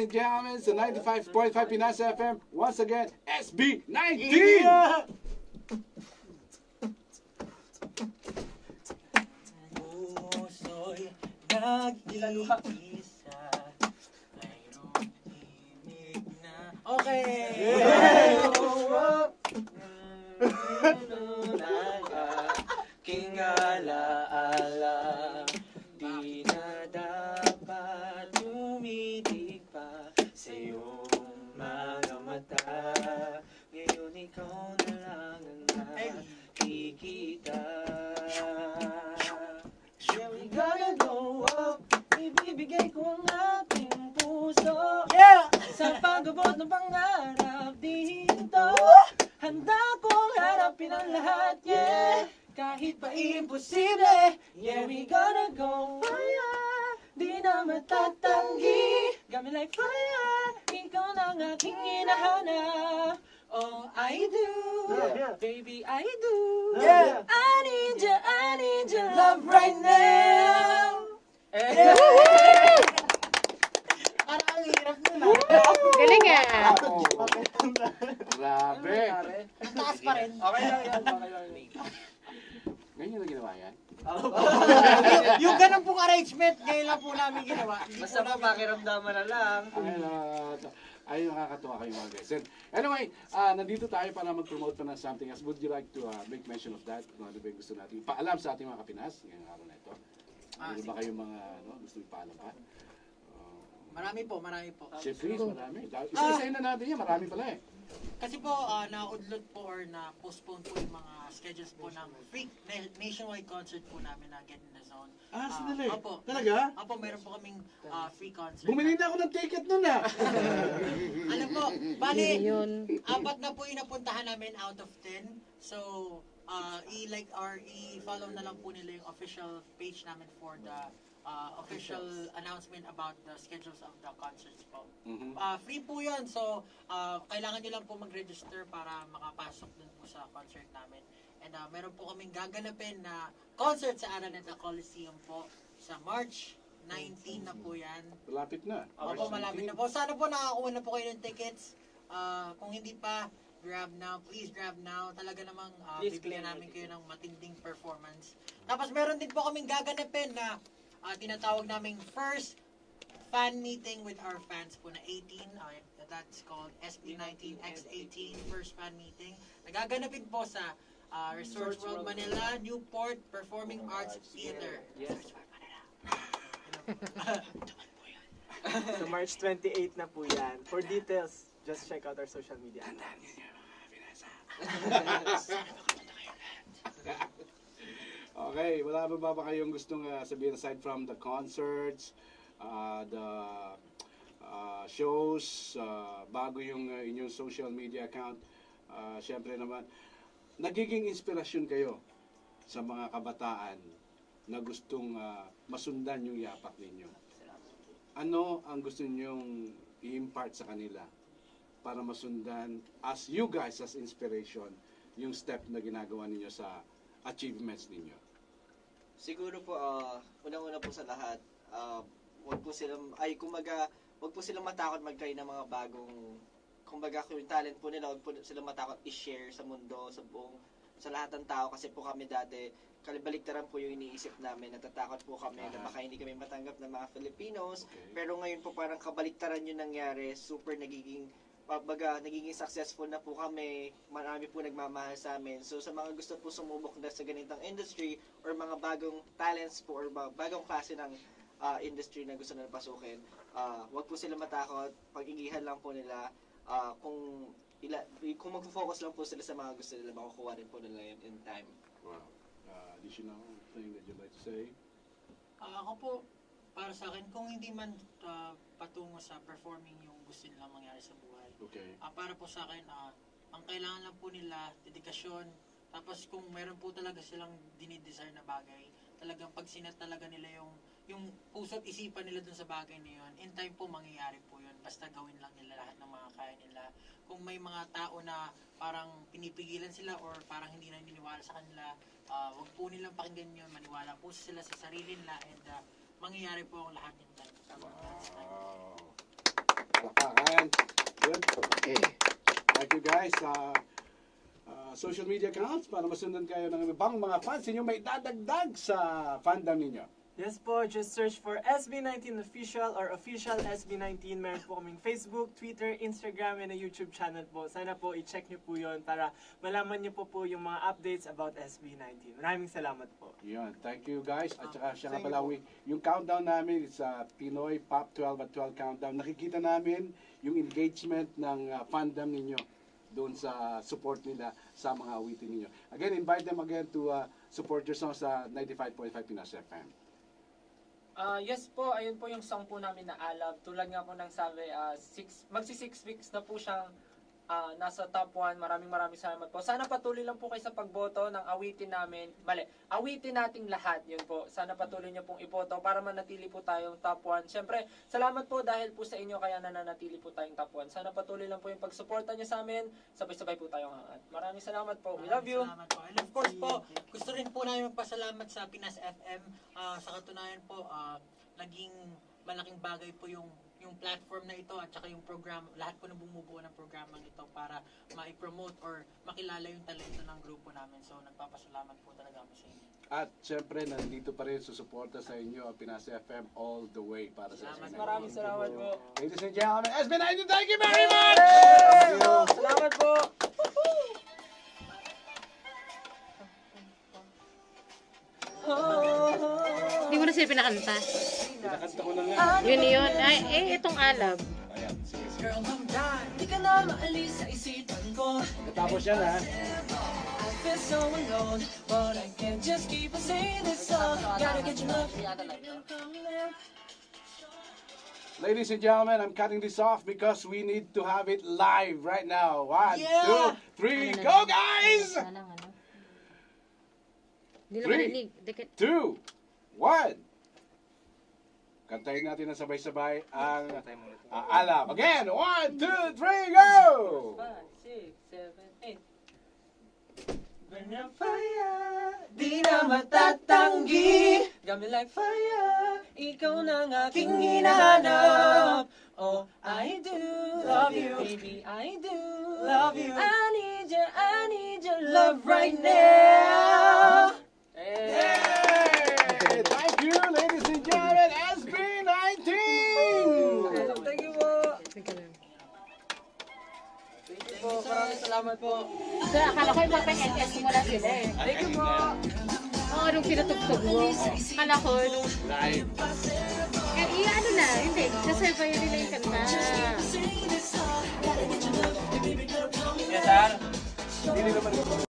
and gentlemen, sa 95.5 Pinas FM, once again, SB19! Yeah! Puso'y nag-iisa, mayroong himig na... Okay! Aking alaala, di na dapat tumitig pa sa iyong mga mata. Ngayon ikaw na lang ang nakikita. Yeah, we gotta go up. Ibibigay ko ang ating puso. Yeah! Sa pag-abot ng pangarap dito. Handa kong harapin ang lahat, yeah. Kahit pa imposible, yeah, we gotta go fire. Di na matatanggi, got me like fire. Ikaw na ang aking hinahanap. Oh, I do, yeah. Baby, I do. Yeah. I need your love right now. Yeah. Parang ang hirap nun ah. Galing ah. Grabe! Ang taas pa rin. Okay lang yan, okay lang yan. Ganyan na ginawa yan? Yung ganun pong arrangement, ngayon lang po namin ginawa. Basta po pakiramdaman na lang. Ay, nakakatuwa kayo mga guys. And anyway, nandito tayo para mag-promote pa ng something else. Would you like to make mention of that? Kung ano ba yung gusto natin ipaalam sa ating mga Kapinas ngayong araw na ito? Ano ba kayong mga gusto ipaalam pa? Marami po. Chef Chris, marami. Isa-isayin na natin yan, marami pala eh. Kasi po, na-udlot po or na-postpone po yung mga schedules po ng free nationwide concert po namin na Get in the Zone. Sandali. Opo. Talaga? Opo, meron po kaming free concert. Bumili na ako ng ticket nun ah. Ano po, bali, Yun. 4 na po yung napuntahan namin out of 10. So, i-follow na lang po nila yung official page namin for the official announcement about the schedules of the concerts po. Free po yun. So, kailangan nyo lang po mag-register para makapasok dun po sa concert namin. And meron po kaming gaganapin na concert sa Araneta Coliseum po sa March 19 na po yan. Malapit na. Opo, malapit na po. Sana po nakakuha na po kayo ng tickets. Kung hindi pa, grab now. Please grab now. Talaga namang bibigyan namin kayo ng matinding performance. Tapos meron din po kaming gaganapin na tinatawag naming first fan meeting with our fans po na 18. That's called SB19X18 first fan meeting. Nagaganapin po sa Resorts World Manila, Newport Performing Arts Theater. Yes. Resorts World Manila. So March 28 na po yan. For details, just check out our social media. Okay, wala ba kayong gustong sabihin aside from the concerts, the shows, bago yung inyong social media account? Siyempre naman, nagiging inspirasyon kayo sa mga kabataan na gustong masundan yung yapak ninyo. Ano ang gusto nyong i-impart sa kanila para masundan as you guys as inspiration yung step na ginagawa ninyo sa achievements ninyo? Siguro po, unang-una po sa lahat, wag po silang matakot mag-try ng mga bagong, kumbaga kung yung talent po nila, wag po silang matakot i-share sa mundo, sa lahat ng tao. Kasi po kami dati, kalibaliktaran po yung iniisip namin, natatakot po kami na baka hindi kami matanggap ng mga Filipinos. Okay. Pero ngayon po parang kabaliktaran yung nangyari, super nagiging successful na po kami, marami po nagmamahal sa amin. So sa mga gusto po sumubok na sa ganitong industry or mga bagong talents po or bagong klase ng industry na gusto na pasukin, wag po sila matakot, pag-igihan lang po nila. Kung mag-focus lang po sila sa mga gusto nila, makukuha rin po nila yun in time. Wow. Additional thing that you'd like to say? Ako po, para sa akin, kung hindi man patungo sa performing yung gusto nilang mangyari sa buhay. Okay. Para po sa akin, ang kailangan lang po nila, dedikasyon. Tapos kung meron po talaga silang dinidesire na bagay, talagang pag sinat talaga nila yung puso't isipan nila dun sa bagay na yun, in time po mangyayari po yun. Basta gawin lang nila lahat ng mga kaya nila. Kung may mga tao na parang pinipigilan sila or parang hindi na niniwala sa kanila, wag po nilang pakinggan yun. Maniwala po sila sa sarili nila and mangyayari po ang lahat in time. Wow. Good. Thank you guys. Social media accounts para masundan kayo ng ibang mga fans ninyo may dadagdag sa fandom ninyo. Yes po, just search for SB19 Official or Official SB19. Meron po kaming Facebook, Twitter, Instagram, and a YouTube channel po. Sana po i-check nyo po yun para malaman nyo po yung mga updates about SB19. Maraming salamat po. Yun. Thank you guys. At saka siya nga pala, yung countdown namin sa Pinoy Pop 12 at 12 countdown. Nakikita namin yung engagement ng fandom ninyo doon sa support nila sa mga awitin ninyo. Again, invite them again to support your song sa 95.5 Pinas FM. Yes po, ayun po yung song po namin na Alab. Tulad nga po ng sabi, magsi 6 weeks na po siyang nasa top 1. Maraming salamat po. Sana patuloy lang po kayo sa pagboto ng awitin namin. Awitin nating lahat, yun po. Sana patuloy niyo pong iboto para manatili po tayong top 1. Siyempre, salamat po dahil po sa inyo kaya nananatili po tayong top 1. Sana patuloy lang po yung pagsuporta niyo sa amin. Sabay-sabay po tayong hangat. Maraming salamat po. We love you. Salamat po. And of course po, gusto rin po namin magpasalamat sa Pinas FM. Sa katunayan po, naging malaking bagay po yung platform na ito at saka yung program, lahat po na bumubuo ng programang ito para ma-promote or makilala yung talento ng grupo namin. So, nagpapasalamat po talaga kami sa inyo. At syempre, nandito pa rin susuporta sa inyo ang Pinas FM all the way para sa Salamat. SB19. Maraming salamat po. Ladies and gentlemen, SB19, thank you very much! Salamat po. Hindi mo na sila pinakanta. Pinakanta ko na nga. Yun yun. Ay, itong Alab. Ayan, sige, sige. Girl, I'm done. Di ka na maalis sa isipan ko. Pagkatapos yan, ha? I feel so alone, but I can't just keep on singing this song. Gotta get you love. Ladies and gentlemen, I'm cutting this off because we need to have it live right now. 1, 2, 3, go guys! Ano? Hindi na Three. marinig. 2, 1. Kantayin natin na sabay-sabay ang alam. Again, 1, 2, 3, go! 5, 6, 7, 8. Burn up fire, di na matatanggi. Got me like fire, ikaw na ang aking hinahanap. Oh, I do love you, baby, I do love you. I need your love right now. Hey! Thank you, ladies and gentlemen, SB19! Thank you po. Maraming salamat po. So, akala ko yung mapang-NS mo na sila eh. Thank you po. Oo, nung pinatugtog mo. Akala ko, nung... Live. ano na, hindi. Nasabay nila yung kanta. Yes, sir. Hindi nila